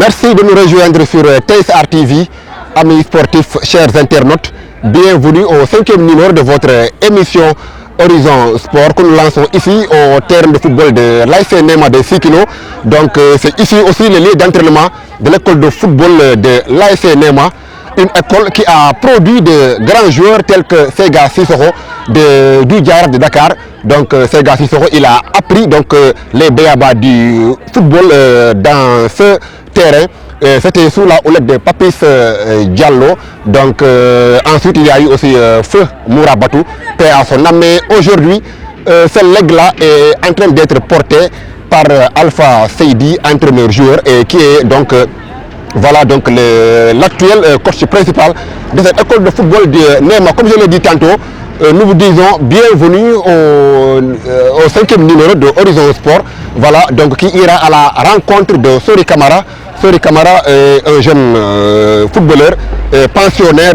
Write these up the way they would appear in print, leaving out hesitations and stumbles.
Merci de nous rejoindre sur TSR TV, amis sportifs, chers internautes. Bienvenue au 5e numéro de votre émission Horizon Sport que nous lançons ici au terrain de football de l'ASC Nema de Sikino. Donc c'est ici aussi le lieu d'entraînement de l'école de football de l'ASC Nema, une école qui a produit de grands joueurs tels que Sega Sissoko du Diar de Dakar. Donc Sega Sissoko, il a appris donc les béabas du football dans ce terrain. C'était sous la houlette de Papis Diallo. Donc ensuite il y a eu aussi Feu Mourabatou, paix à son âme. Mais aujourd'hui, ce legs-là est en train d'être porté par Alpha Seydi, entraîneur-joueur, et qui est donc voilà donc l'actuel coach principal de cette école de football de Nema. Comme je l'ai dit tantôt, nous vous disons bienvenue au 5e numéro de Horizon Sport. Voilà, donc qui ira à la rencontre de Sori Kamara. Sori Kamara est un jeune footballeur, pensionnaire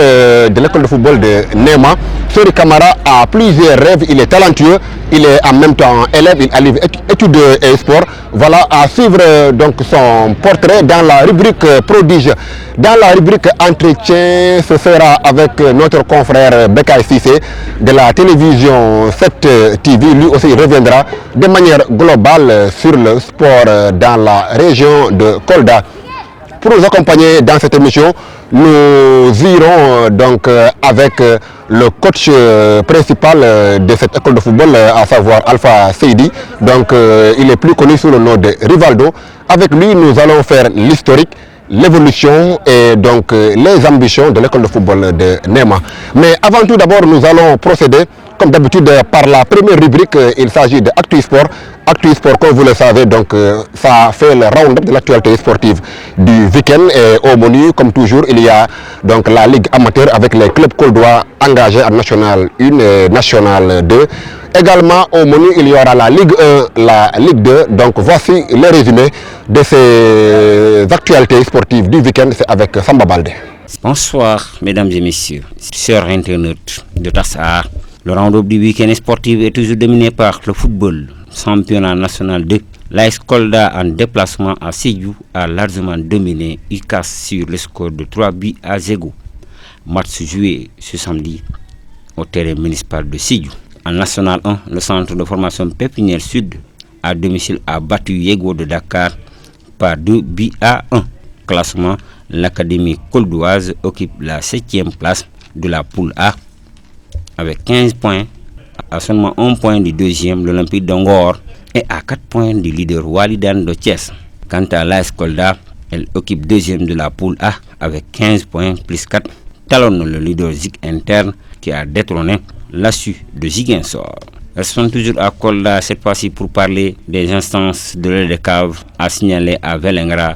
de l'école de football de Nema. Sori Kamara a plusieurs rêves, il est talentueux, il est en même temps élève, il allie études et sport. Voilà, à suivre donc son portrait dans la rubrique prodige. Dans la rubrique entretien, ce sera avec notre confrère Bekay Sissé de la télévision 7 TV. Lui aussi reviendra de manière globale sur le sport dans la région de Kolda. Pour nous accompagner dans cette émission, nous irons donc avec le coach principal de cette école de football, à savoir Alpha Seydi. Donc il est plus connu sous le nom de Rivaldo. Avec lui, nous allons faire l'historique, l'évolution et donc les ambitions de l'école de football de Nema. Mais avant tout d'abord, nous allons procéder comme d'habitude par la première rubrique. Il s'agit de Actu Sport. Actu Sport, comme vous le savez, donc ça fait le round-up de l'actualité sportive du week-end. Et au menu, comme toujours, il y a donc la Ligue amateur avec les clubs coldois engagés en National 1 et National 2. Également au menu, il y aura la Ligue 1, la Ligue 2. Donc voici le résumé de ces actualités sportives du week-end. C'est avec Samba Baldé. Bonsoir, mesdames et messieurs, chers internautes de Tassar. Le round-up du week-end sportif est toujours dominé par le football. Championnat national 2. L'AS Kolda en déplacement à Sédhiou a largement dominé UCAS sur le score de 3-0. Match joué ce samedi au terrain municipal de Sédhiou. En National 1, le centre de formation Pépinière Sud à domicile a battu Yego de Dakar par 2-1. Classement, l'Académie coldoise occupe la 7e place de la poule A avec 15 points, à seulement 1 point du deuxième, l'Olympique d'Angor, et à 4 points du leader Walidan de Thiès. Quant à l'AS Kolda, elle occupe 2e de la poule A avec 15 points plus 4, talonne le leader Zig interne qui a détrôné l'ASU de Ziguinchor. Restons toujours à Kolda cette fois-ci pour parler des instances de l'EDECAV à signaler à Velengra.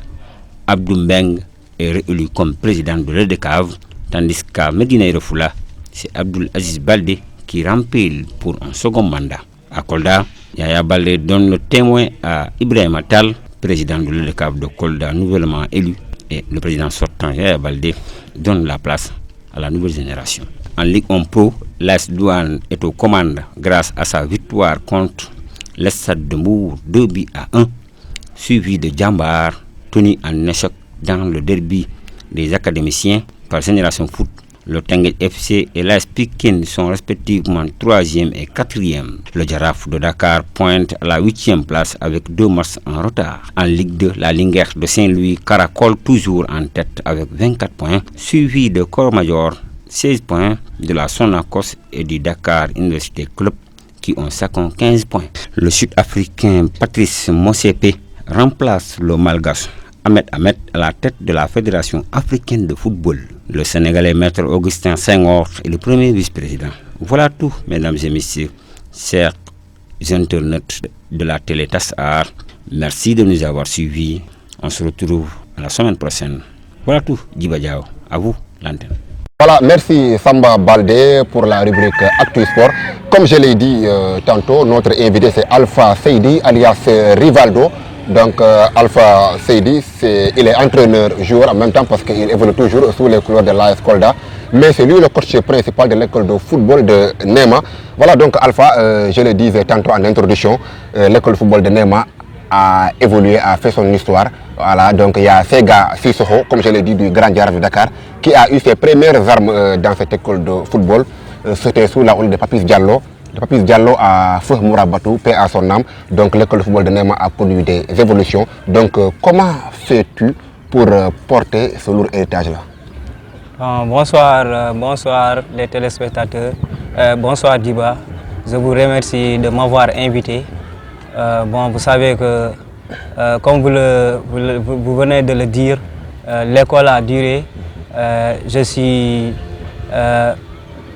Abdou Mbeng est réélu comme président de l'EDECAV, tandis qu'à Medina Yoro-Fula, c'est Abdoul Aziz Baldé qui rempile pour un second mandat. À Kolda, Yaya Baldé donne le témoin à Ibrahim Attal, président de l'EDECAV de Kolda nouvellement élu, et le président sortant Yaya Baldé donne la place à la nouvelle génération. En Ligue 1 Pro, l'AS Douane est aux commandes grâce à sa victoire contre l'Estade de Mbour 2-1, suivi de Djambar, tenu en échec dans le derby des académiciens par Génération Foot. Le Tenguel FC et l'AS Pikine sont respectivement 3e et 4e. Le Jaraaf de Dakar pointe à la 8e place avec 2 matchs en retard. En Ligue 2, la Linguère de Saint-Louis caracole toujours en tête avec 24 points, suivi de Corps-Major, 16 points, de la Sonacos et du Dakar Université Club qui ont chacun 15 points. Le Sud-Africain Patrice Motsepe remplace le Malgache Ahmed Ahmed à la tête de la Fédération africaine de football. Le Sénégalais Maître Augustin Senghor est le premier vice-président. Voilà tout, mesdames et messieurs, chers internautes de la télé Tassar. Merci de nous avoir suivis. On se retrouve la semaine prochaine. Voilà tout, Djiba Diao. À vous, l'antenne. Voilà, merci Samba Baldé pour la rubrique Actu Sport. Comme je l'ai dit tantôt, notre invité c'est Alpha Seydi alias Rivaldo. Donc Alpha Seydi, il est entraîneur-joueur en même temps parce qu'il évolue toujours sous les couleurs de l'AS Kolda. Mais c'est lui le coach principal de l'école de football de Nema. Voilà donc Alpha, je le disais tantôt en introduction, l'école de football de Nema a évolué, a fait son histoire Voilà, donc il y a Sega Sissoko, comme je l'ai dit, du Grand Diarra de Dakar, qui a eu ses premières armes dans cette école de football. C'était sous la houle de Papis Diallo. Papis Diallo a fait Mourabatou, paix à son âme. Donc l'école de football de Néma a connu des évolutions. Donc comment fais-tu pour porter ce lourd héritage-là? Bonsoir, bonsoir les téléspectateurs. Bonsoir Diba. Je vous remercie de m'avoir invité. Vous savez que, comme vous venez de le dire, l'école a duré. Je suis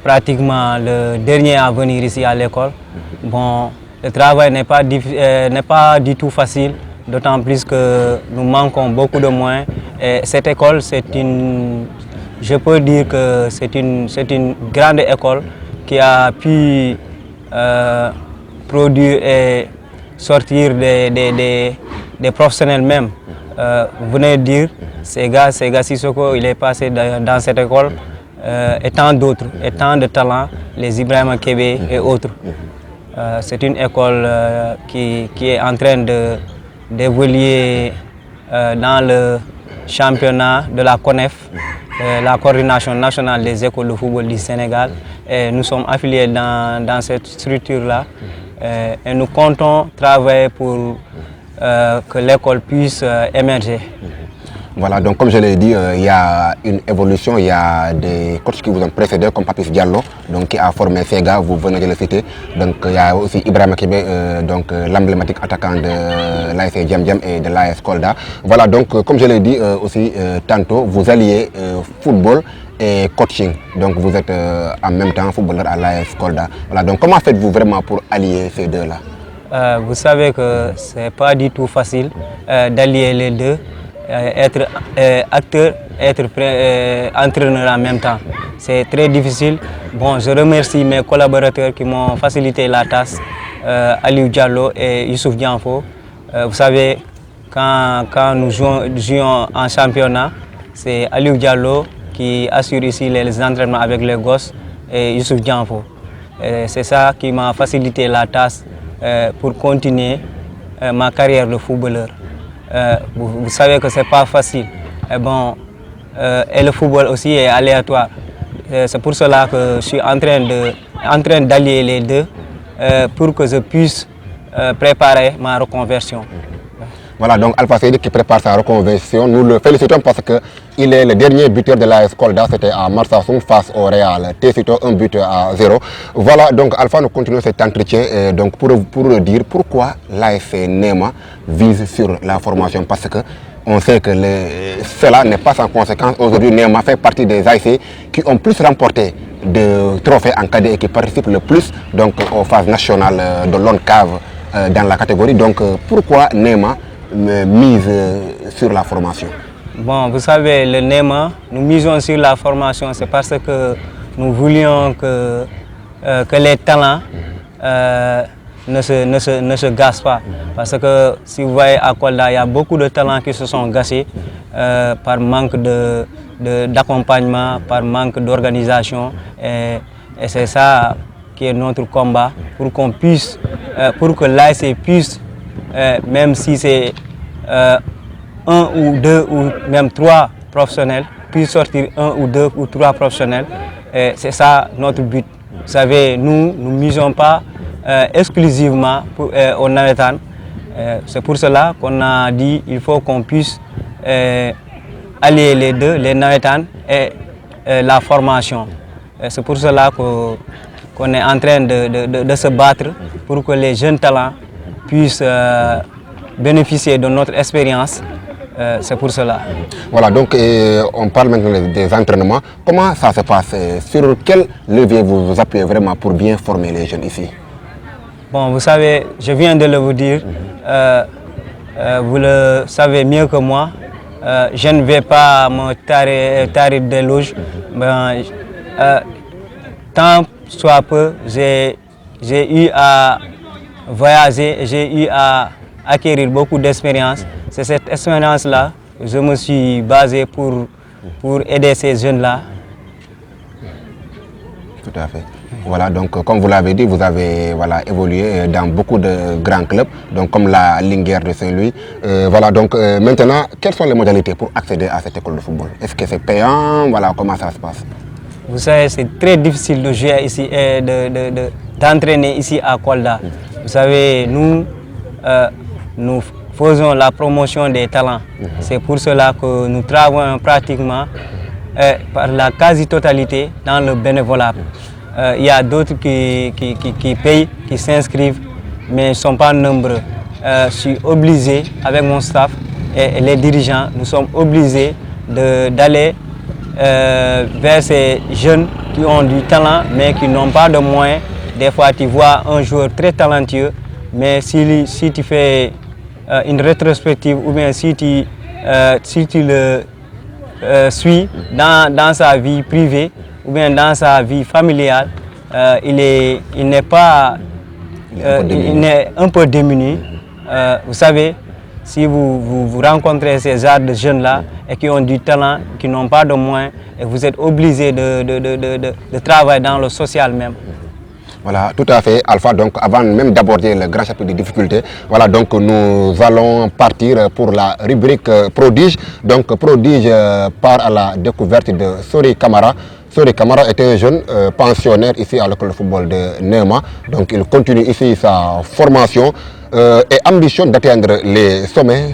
pratiquement le dernier à venir ici à l'école. Bon, le travail n'est pas du tout facile, d'autant plus que nous manquons beaucoup de moyens. Et cette école, je peux dire que c'est une grande école qui a pu produire et sortir des professionnels même. Vous venez de dire, Sega Sissoko, il est passé dans cette école, et tant d'autres, et tant de talents, les Ibrahima Kébé et autres. C'est une école qui est en train d'évoluer dans le championnat de la CONEF, la coordination nationale des écoles de football du Sénégal. Et nous sommes affiliés dans cette structure-là et nous comptons travailler pour que l'école puisse émerger. Voilà, donc comme je l'ai dit, il y a une évolution, il y a des coachs qui vous ont précédé, comme Papis Diallo, donc, qui a formé Sega, vous venez de le citer. Donc il y a aussi Ibrahima Kébé, l'emblématique attaquant de l'AS Djam Djam et de l'AS Kolda. Voilà, donc comme je l'ai dit aussi tantôt, vous alliez football et coaching. Donc vous êtes en même temps footballeur à l'AS Kolda. Voilà, donc comment faites-vous vraiment pour allier ces deux-là? Vous savez que ce n'est pas du tout facile d'allier les deux. Être acteur, être entraîneur en même temps. C'est très difficile. Bon, je remercie mes collaborateurs qui m'ont facilité la tâche, Aliou Diallo et Youssouf Dianfo. Vous savez, quand nous jouons en championnat, c'est Aliou Diallo qui assure ici les entraînements avec les gosses et Youssouf Dianfo. C'est ça qui m'a facilité la tâche pour continuer ma carrière de footballeur. Vous savez que ce n'est pas facile. Et le football aussi est aléatoire. C'est pour cela que je suis en train d'allier les deux pour que je puisse préparer ma reconversion. Voilà, donc Alpha Seydi qui prépare sa reconversion, nous le félicitons parce qu'il est le dernier buteur de l'AS Kolda, c'était à Marsassoum face au Real. Técito, 1-0. Voilà, donc Alpha, nous continuons cet entretien donc pour dire pourquoi l'AS Néma vise sur la formation, parce que on sait que cela n'est pas sans conséquence. Aujourd'hui, Néma fait partie des ASC qui ont plus remporté de trophées en cadet et qui participent le plus donc, aux phases nationales de l'ONCAV dans la catégorie. Donc pourquoi Néma mise sur la formation? Bon, vous savez, le Néma, nous misons sur la formation, c'est parce que nous voulions que les talents ne se gâchent pas. Parce que si vous voyez à Kolda, il y a beaucoup de talents qui se sont gâchés par manque d'accompagnement, par manque d'organisation. Et c'est ça qui est notre combat, pour qu'on puisse, pour que l'ASC puisse, même si c'est un ou deux ou même trois professionnels, puisse sortir un ou deux ou trois professionnels. C'est ça notre but. Vous savez, nous ne misons pas exclusivement au Navetan. C'est pour cela qu'on a dit qu'il faut qu'on puisse allier les deux, les Navetan et la formation. C'est pour cela qu'on est en train de se battre pour que les jeunes talents puissent bénéficier de notre expérience. C'est pour cela. Voilà, donc on parle maintenant des entraînements. Comment ça se passe? Sur quel levier vous vous appuyez vraiment pour bien former les jeunes ici? Bon, vous savez, je viens de vous dire, vous le savez mieux que moi, je ne vais pas me tarir des loges. Tant soit peu, j'ai eu à voyager, j'ai eu à acquérir beaucoup d'expérience. C'est cette expérience-là que je me suis basé pour aider ces jeunes-là. Tout à fait. Voilà, donc comme vous l'avez dit, vous avez évolué dans beaucoup de grands clubs, donc comme la Linguère de Saint-Louis. Voilà, donc maintenant, quelles sont les modalités pour accéder à cette école de football? Est-ce que c'est payant? Voilà, comment ça se passe? Vous savez, c'est très difficile de jouer ici et d'entraîner ici à Kolda. Vous savez, nous faisons la promotion des talents. C'est pour cela que nous travaillons pratiquement par la quasi-totalité dans le bénévolat. Il y a d'autres qui payent, qui s'inscrivent, mais ils ne sont pas nombreux. Je suis obligé, avec mon staff et les dirigeants, nous sommes obligés d'aller vers ces jeunes qui ont du talent, mais qui n'ont pas de moyens. Des fois, tu vois un joueur très talentueux, mais si tu fais une rétrospective ou bien si tu le suit dans sa vie privée ou bien dans sa vie familiale, il est un peu démuni. Vous savez, si vous rencontrez ces genres de jeunes-là et qui ont du talent, qui n'ont pas de moyens, et vous êtes obligé de travailler dans le social même. Voilà, tout à fait, Alpha. Donc, avant même d'aborder le grand chapitre des difficultés, voilà, donc nous allons partir pour la rubrique Prodige. Donc, Prodige part à la découverte de Sori Camara. Sori Camara est un jeune pensionnaire ici à l'école de football de Néma. Donc, il continue ici sa formation et ambitionne d'atteindre les sommets.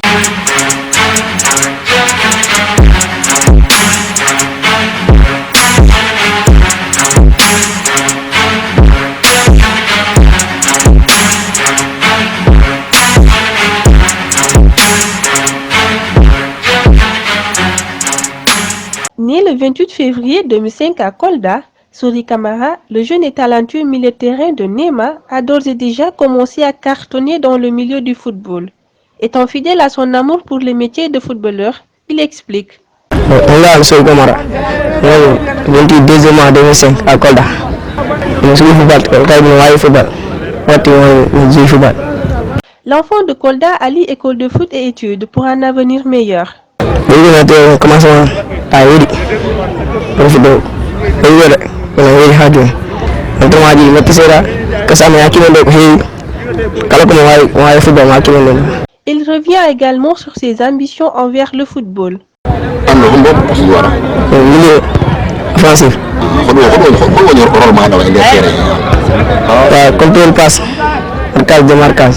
Né le 28 février 2005 à Kolda, Sori Camara, le jeune et talentueux milieu de terrain de Néma, a d'ores et déjà commencé à cartonner dans le milieu du football. Étant fidèle à son amour pour le métier de footballeur, il explique. Je suis Sori Camara, le 22 mai 2005 à Kolda. Je suis football. L'enfant de Kolda allie école de foot et études pour un avenir meilleur. Il revient également sur ses ambitions envers le football. Offensif. Contrôle passe. Marquage de marquage.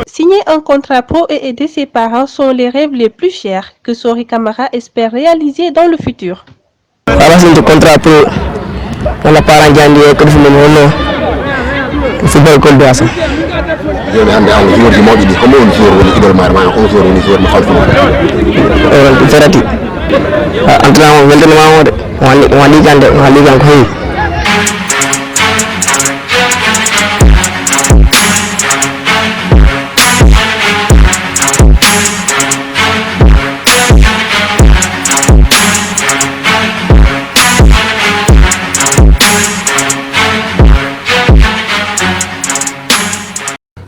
Signer un contrat pro et aider ses parents sont les rêves les plus chers que Sori Camara espère réaliser dans le futur. Contrat pro, on a parents qui football Kolda.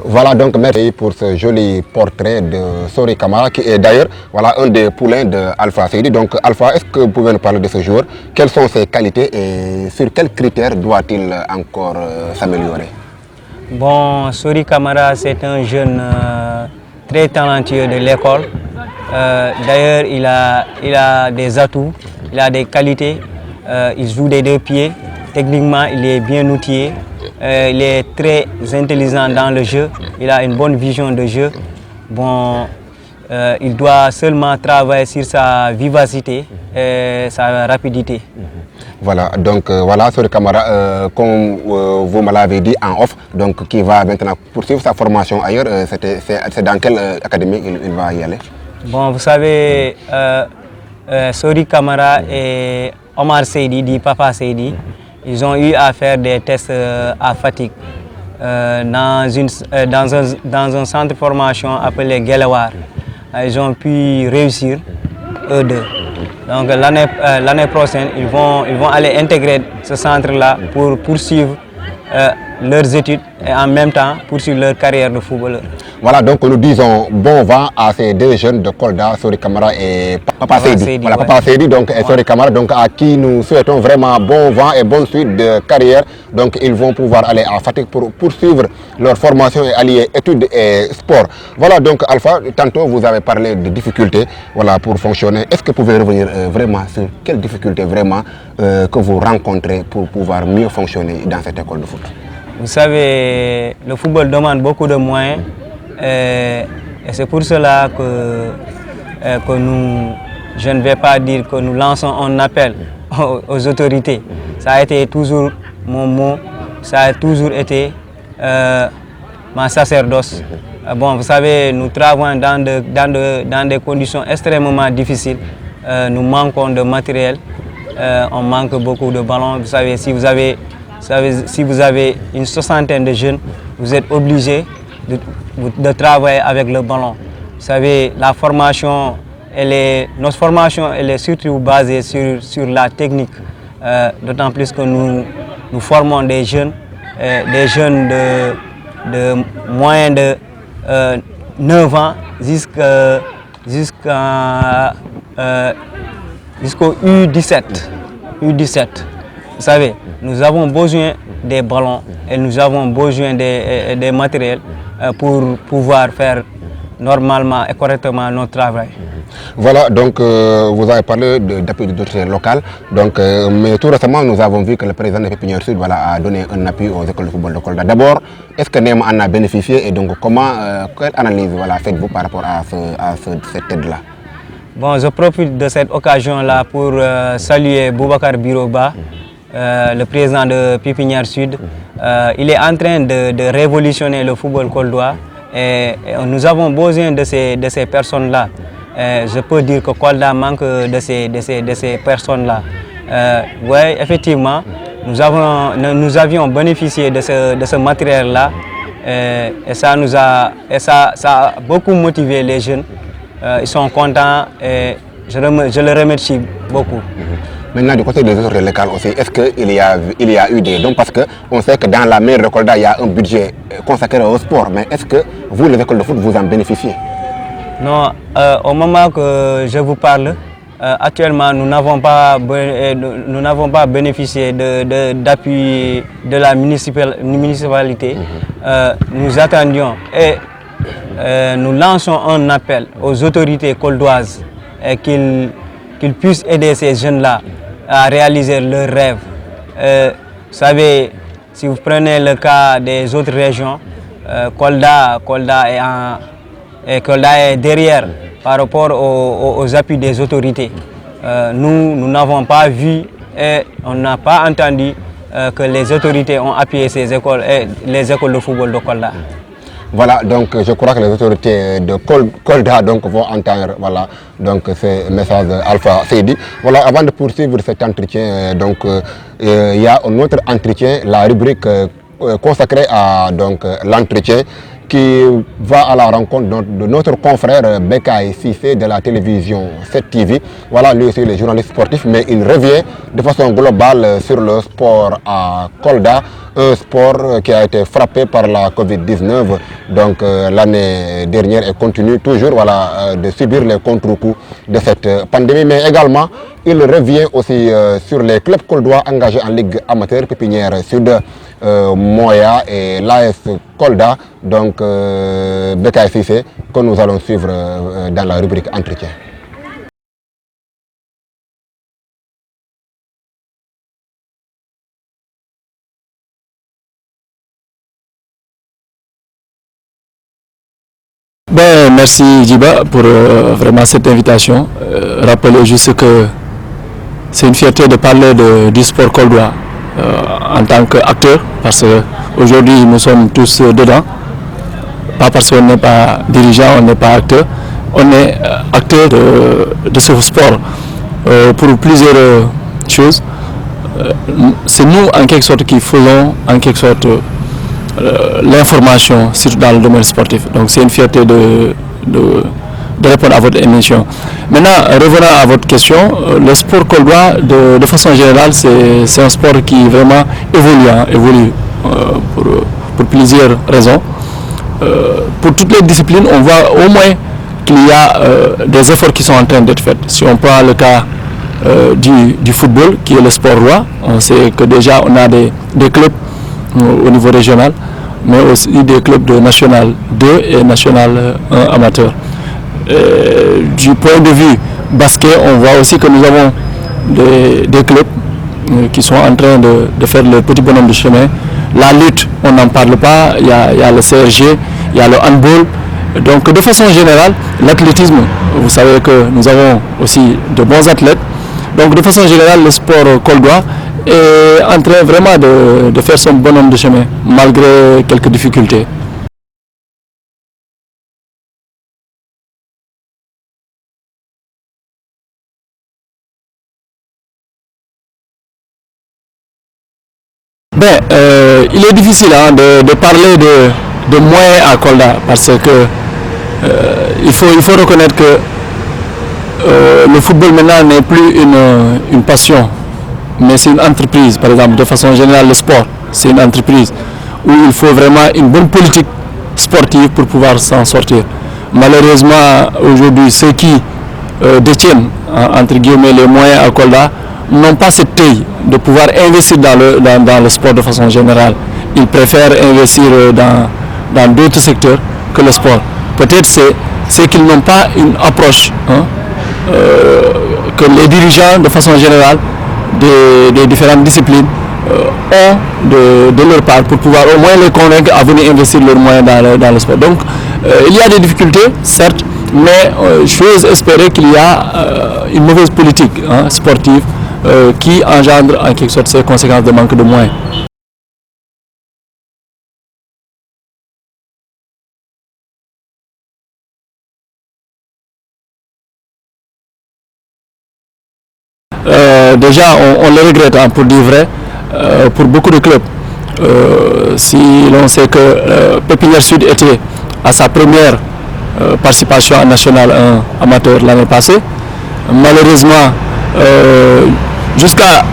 Voilà donc merci pour ce joli portrait de Sori Camara qui est d'ailleurs un des poulains de Alpha Seydi. Donc Alpha, est-ce que vous pouvez nous parler de ce joueur? Quelles sont ses qualités et sur quels critères doit-il encore s'améliorer? Bon, Sori Camara, c'est un jeune très talentueux de l'école. D'ailleurs, il a des atouts, il a des qualités. Il joue des deux pieds. Techniquement, il est bien outillé. Il est très intelligent dans le jeu. Il a une bonne vision de jeu. Bon, il doit seulement travailler sur sa vivacité et sa rapidité. Voilà, donc Sori Camara, comme vous me l'avez dit en off, donc qui va maintenant poursuivre sa formation ailleurs, c'est dans quelle académie il va y aller? Bon, vous savez, Sori Camara et Omar Seydi, dit Papa Seydi, ils ont eu à faire des tests à fatigue dans un centre de formation appelé Gelawar. Ils ont pu réussir, eux deux. Donc l'année prochaine, ils vont aller intégrer ce centre-là pour poursuivre leurs études et en même temps poursuivre leur carrière de footballeur. Voilà, donc nous disons bon vent à ces deux jeunes de Kolda, Sori Camara et Papa Seydi. Voilà, ouais. Papa Seydi donc, et Sori Camara, donc, à qui nous souhaitons vraiment bon vent et bonne suite de carrière. Donc ils vont pouvoir aller à Fatick pour poursuivre leur formation et allier études et sport. Voilà donc Alpha, tantôt vous avez parlé de difficultés voilà, pour fonctionner. Est-ce que vous pouvez revenir vraiment sur quelles difficultés vraiment que vous rencontrez pour pouvoir mieux fonctionner dans cette école de foot? Vous savez, le football demande beaucoup de moyens et c'est pour cela que nous, je ne vais pas dire que nous lançons un appel aux autorités. Ça a été toujours mon mot, ça a toujours été ma sacerdoce. Bon, vous savez, nous travaillons dans des conditions extrêmement difficiles. Nous manquons de matériel, on manque beaucoup de ballons. Vous savez, si vous avez une soixantaine de jeunes, vous êtes obligés de travailler avec le ballon. Vous savez, la formation, notre formation elle est surtout basée sur la technique. D'autant plus que nous formons des jeunes de moins de 9 ans jusqu'au U17. Vous savez, nous avons besoin des ballons et nous avons besoin des matériels pour pouvoir faire normalement et correctement notre travail. Voilà, donc vous avez parlé d'appui d'autorités locales, donc, mais tout récemment nous avons vu que le président de Pépinière Sud voilà, a donné un appui aux écoles de football de Kolda. D'abord, est-ce que NEM en a bénéficié et donc quelle analyse voilà, faites-vous par rapport à cette aide-là? Bon, je profite de cette occasion-là pour saluer Boubacar Biroba, le président de Pépinière Sud. Il est en train de révolutionner le football coldois et nous avons besoin de ces personnes-là. Je peux dire que Kolda manque de ces personnes-là. Oui, effectivement, nous avions bénéficié de ce matériel-là et ça a beaucoup motivé les jeunes. Ils sont contents et je les remercie beaucoup. Maintenant, du côté des autres locales aussi, est-ce qu'il y a eu des dons? Parce qu'on sait que dans la mairie de Kolda, il y a un budget consacré au sport. Mais est-ce que vous, les écoles de foot, vous en bénéficiez? Non, au moment que je vous parle, actuellement, nous n'avons pas bénéficié d'appui de la municipalité. Nous attendions et nous lançons un appel aux autorités coldoises qu'ils puissent aider ces jeunes-là à réaliser leurs rêves. Vous savez, si vous prenez le cas des autres régions, Kolda est derrière par rapport aux appuis des autorités. Nous n'avons pas vu et on n'a pas entendu que les autorités ont appuyé ces écoles et les écoles de football de Kolda. Voilà, donc je crois que les autorités de Kolda donc, vont entendre voilà, donc, ce message Alpha Seydi. Voilà, avant de poursuivre cet entretien, donc, il y a un autre entretien, la rubrique consacrée à l'entretien qui va à la rencontre de notre confrère Bekay Cissé de la télévision 7TV. Voilà, lui aussi, le journaliste sportif, mais il revient de façon globale sur le sport à Kolda, un sport qui a été frappé par la Covid-19 donc l'année dernière et continue toujours voilà, de subir les contre-coups de cette pandémie. Mais également, il revient aussi sur les clubs koldois engagés en Ligue amateur, Pépinière Sud, Moya et l'AS Kolda, donc Bekay Cissé, que nous allons suivre dans la rubrique Entretien. Ben, merci Djiba pour vraiment cette invitation. Rappelez juste que c'est une fierté de parler du sport coldois en tant qu'acteur, parce qu'aujourd'hui nous sommes tous dedans, pas parce qu'on n'est pas dirigeant, on n'est pas acteur, on est acteur de ce sport pour plusieurs choses. C'est nous en quelque sorte qui faisons en quelque sorte l'information, surtout dans le domaine sportif. Donc c'est une fierté de répondre à votre émission. Maintenant, revenant à votre question, le sport coldois, de façon générale, c'est un sport qui vraiment évolue. pour plusieurs raisons. Pour toutes les disciplines, on voit au moins qu'il y a des efforts qui sont en train d'être faits. Si on prend le cas du football, qui est le sport roi, on sait que déjà on a des clubs au niveau régional, mais aussi des clubs de National 2 et National 1 amateur. Du point de vue basket, on voit aussi que nous avons des clubs qui sont en train de faire le petit bonhomme de chemin. La lutte, on n'en parle pas, il y a le CRG, il y a le handball. Donc de façon générale, l'athlétisme, vous savez que nous avons aussi de bons athlètes. Donc de façon générale, le sport coldois est en train vraiment de faire son bonhomme de chemin, malgré quelques difficultés. Il est difficile de parler de moyens à Kolda parce que il faut reconnaître que le football maintenant n'est plus une passion, mais c'est une entreprise. Par exemple, de façon générale, le sport, c'est une entreprise où il faut vraiment une bonne politique sportive pour pouvoir s'en sortir. Malheureusement, aujourd'hui, ceux qui détiennent, entre guillemets, les moyens à Kolda n'ont pas cette taille de pouvoir investir dans le sport de façon générale. Ils préfèrent investir dans d'autres secteurs que le sport. Peut-être c'est qu'ils n'ont pas une approche que les dirigeants de façon générale des différentes disciplines ont de leur part pour pouvoir au moins les convaincre à venir investir leurs moyens dans le sport. Donc il y a des difficultés, certes, mais j'ose espérer qu'il y a une mauvaise politique sportive qui engendre en quelque sorte ces conséquences de manque de moyens. Déjà, on le regrette pour dire vrai, pour beaucoup de clubs. Si l'on sait que Pépinière Sud était à sa première participation en National 1 amateur l'année passée, malheureusement, jusqu'avant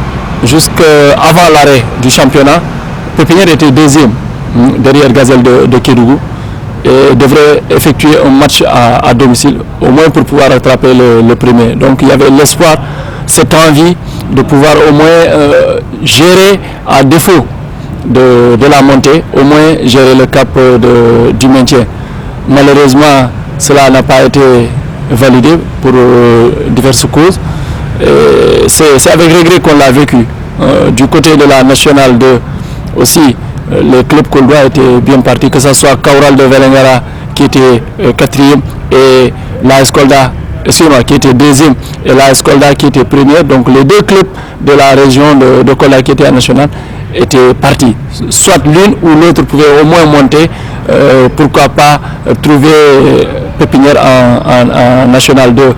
l'arrêt du championnat, Pépinière était deuxième derrière Gazelle de Kédougou et devrait effectuer un match à domicile, au moins pour pouvoir rattraper le premier. Donc il y avait l'espoir, cette envie de pouvoir au moins gérer, à défaut de la montée, au moins gérer le cap du maintien. Malheureusement, cela n'a pas été validé pour diverses causes. C'est avec regret qu'on l'a vécu. Du côté de la Nationale 2 aussi, les clubs coldois étaient bien partis, que ce soit Kaural de Velengara qui était quatrième et l'AS Kolda qui était deuxième et l'AS Kolda qui était première. Donc les deux clubs de la région de Kolda qui étaient en National étaient partis. Soit l'une ou l'autre pouvait au moins monter, pourquoi pas trouver Pépinière en National 2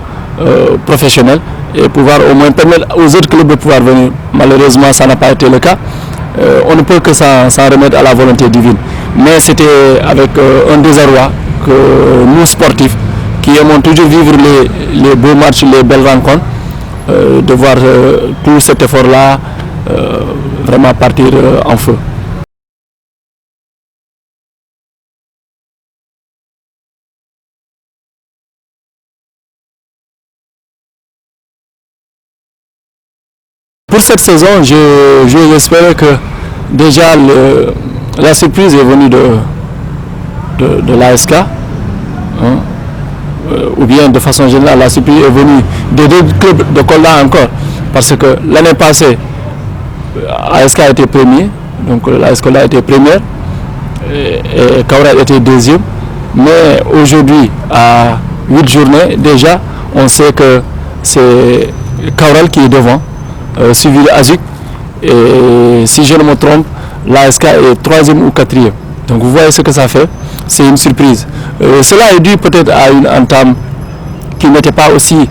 professionnel et pouvoir au moins permettre aux autres clubs de pouvoir venir. Malheureusement, ça n'a pas été le cas. On ne peut que s'en remettre à la volonté divine. Mais c'était avec un désarroi que nous, sportifs, qui aimons toujours vivre les beaux matchs, les belles rencontres, de voir tout cet effort-là vraiment partir en feu. Pour cette saison, j'espérais que déjà la surprise est venue de l'ASK, ou bien de façon générale la surprise est venue des deux clubs de Kolda encore, parce que l'année passée, ASK a été premier, donc l'AS Kolda a été première, et Kaural était deuxième, mais aujourd'hui, à 8 journées déjà, on sait que c'est Kaural qui est devant, suivi de Azuc, et si je ne me trompe, l'ASK est troisième ou quatrième. Donc vous voyez ce que ça fait, c'est une surprise. Cela est dû peut-être à une entame qui n'était pas aussi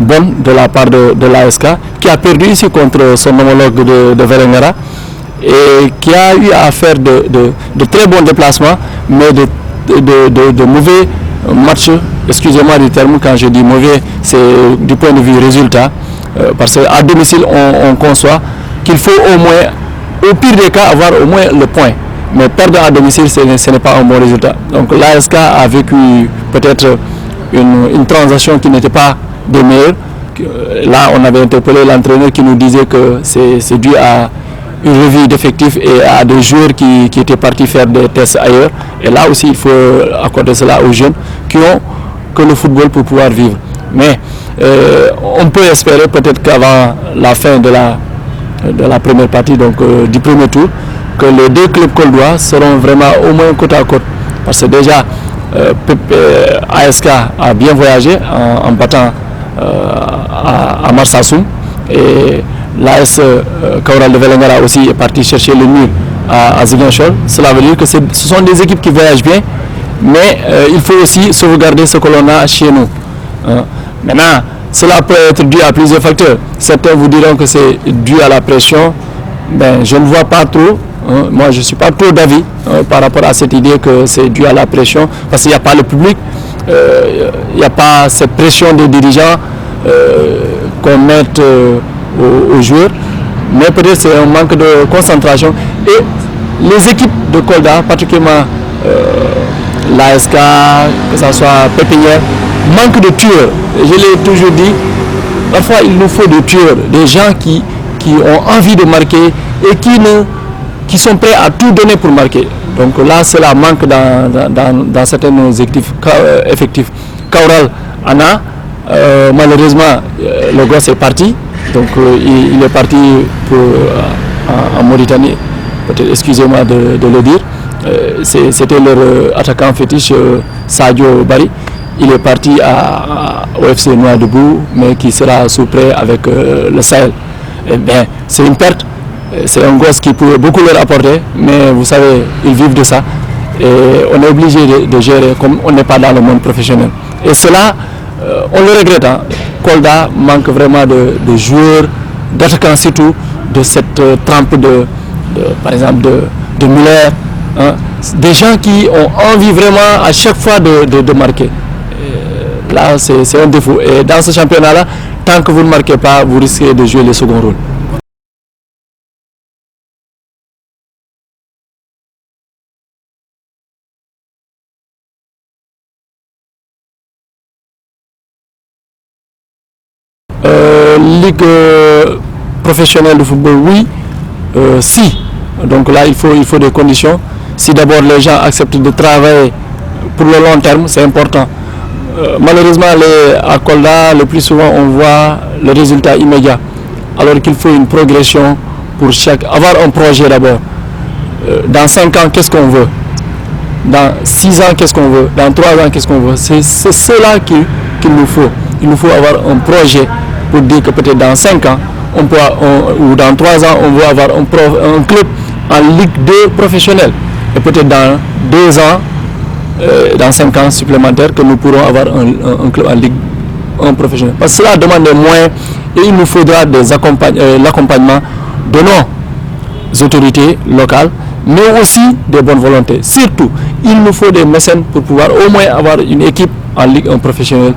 bonne de la part de l'ASK, qui a perdu ici contre son homologue de Velengara, et qui a eu à faire de très bons déplacements, mais de mauvais matchs. Excusez-moi du terme, quand je dis mauvais, c'est du point de vue résultat. Parce qu'à domicile, on conçoit qu'il faut au moins au pire des cas, avoir au moins le point. Mais perdre à domicile, ce n'est pas un bon résultat. Donc l'ASK a vécu peut-être une transaction qui n'était pas des meilleures. Là, on avait interpellé l'entraîneur qui nous disait que c'est dû à une revue d'effectifs et à des joueurs qui étaient partis faire des tests ailleurs. Et là aussi, il faut accorder cela aux jeunes qui ont que le football pour pouvoir vivre. Mais on peut espérer peut-être qu'avant la fin de la première partie, donc du premier tour, que les deux clubs coldois seront vraiment au moins côte à côte. Parce que déjà, ASK a bien voyagé en battant à Marsassoum. Et l'AS Kaural de Velengara aussi est parti chercher le nul à Ziguinchor. Cela veut dire que ce sont des équipes qui voyagent bien, mais il faut aussi sauvegarder ce que l'on a chez nous. Maintenant, cela peut être dû à plusieurs facteurs. Certains vous diront que c'est dû à la pression. Ben, je ne vois pas trop. Moi, je ne suis pas trop d'avis par rapport à cette idée que c'est dû à la pression, parce qu'il n'y a pas le public, il n'y a pas cette pression des dirigeants qu'on mette aux joueurs, mais peut-être c'est un manque de concentration. Et les équipes de Kolda, particulièrement l'ASK, que ce soit Pépinière, manquent de tueurs. Je l'ai toujours dit, parfois il nous faut des tueurs, des gens qui ont envie de marquer et qui sont prêts à tout donner pour marquer. Donc là, cela manque dans certains effectifs. Kaural Anna, malheureusement, le gosse est parti. Donc il est parti en Mauritanie, peut-être, excusez-moi de le dire. C'était leur attaquant fétiche, Sadio Bari. Il est parti au FC Noir-Debout, mais qui sera sous prêt avec le Sahel. Eh bien, c'est une perte. C'est un gosse qui pourrait beaucoup leur apporter, mais vous savez, ils vivent de ça. Et on est obligé de gérer comme on n'est pas dans le monde professionnel. Et cela, on le regrette. Hein. Kolda manque vraiment de joueurs, d'attaquants surtout, de cette trempe par exemple, de Muller. Hein. Des gens qui ont envie vraiment à chaque fois de marquer. Et là, c'est un défaut. Et dans ce championnat-là, tant que vous ne marquez pas, vous risquez de jouer le second rôle. Ligue professionnelle de football, oui, si. Donc là, il faut des conditions. Si d'abord les gens acceptent de travailler pour le long terme, c'est important. Malheureusement, à Kolda, le plus souvent, on voit le résultat immédiat. Alors qu'il faut une progression pour avoir un projet d'abord. Dans 5 ans, qu'est-ce qu'on veut? Dans 6 ans, qu'est-ce qu'on veut? Dans 3 ans, qu'est-ce qu'on veut? C'est cela qu'il nous faut. Il nous faut avoir un projet pour dire que peut-être dans 5 ans, ou dans 3 ans, on veut avoir un club en Ligue 2 professionnelle. Et peut-être dans 2 ans, dans 5 ans supplémentaires, que nous pourrons avoir un club en Ligue 1 professionnelle. Parce que cela demande des moyens et il nous faudra l'accompagnement de nos autorités locales, mais aussi des bonnes volontés. Surtout, il nous faut des mécènes pour pouvoir au moins avoir une équipe en Ligue 1 professionnelle.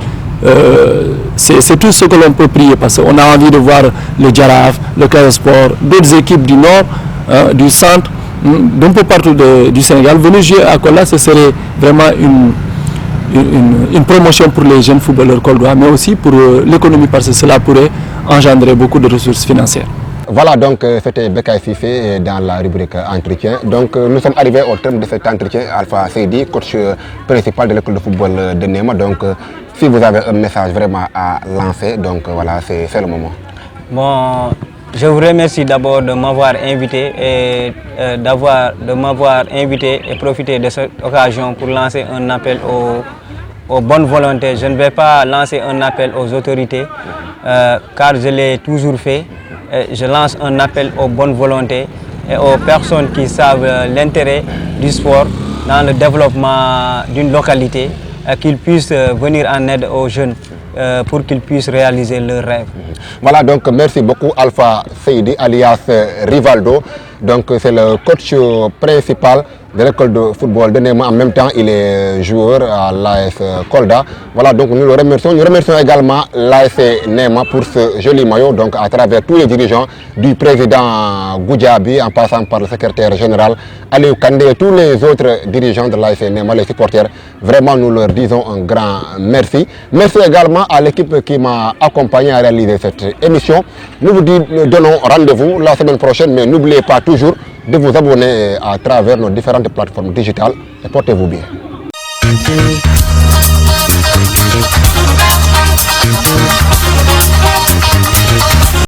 C'est tout ce que l'on peut prier, parce qu'on a envie de voir le Djaraf, le Casa Sport, d'autres équipes du nord, du centre, d'un peu partout du Sénégal. Venir jouer à Kolda, ce serait vraiment une promotion pour les jeunes footballeurs koldois, mais aussi pour l'économie, parce que cela pourrait engendrer beaucoup de ressources financières. Voilà, donc c'était Bekay Cissé dans la rubrique entretien. Donc nous sommes arrivés au terme de cet entretien. Alpha Seydi, coach principal de l'école de football de Néma. Donc si vous avez un message vraiment à lancer, donc voilà, c'est le moment. Bon, je vous remercie d'abord de m'avoir invité et de m'avoir invité et profiter de cette occasion pour lancer un appel aux bonnes volontés. Je ne vais pas lancer un appel aux autorités car je l'ai toujours fait. Je lance un appel aux bonnes volontés et aux personnes qui savent l'intérêt du sport dans le développement d'une localité, qu'ils puissent venir en aide aux jeunes pour qu'ils puissent réaliser leurs rêves. Voilà, donc merci beaucoup Alpha Seydi alias Rivaldo, Donc c'est le coach principal de l'école de football de Nema. En même temps, il est joueur à l'AS Kolda. Voilà, donc nous le remercions. Nous remercions également l'AS Nema pour ce joli maillot, donc à travers tous les dirigeants, du président Goudjabi en passant par le secrétaire général Aliou Kandé et tous les autres dirigeants de l'AS Nema, les supporters. Vraiment, nous leur disons un grand merci. Merci également à l'équipe qui m'a accompagné à réaliser cette émission. Nous vous donnons rendez-vous la semaine prochaine, mais n'oubliez pas toujours de vous abonner à travers nos différentes plateformes digitales et portez-vous bien.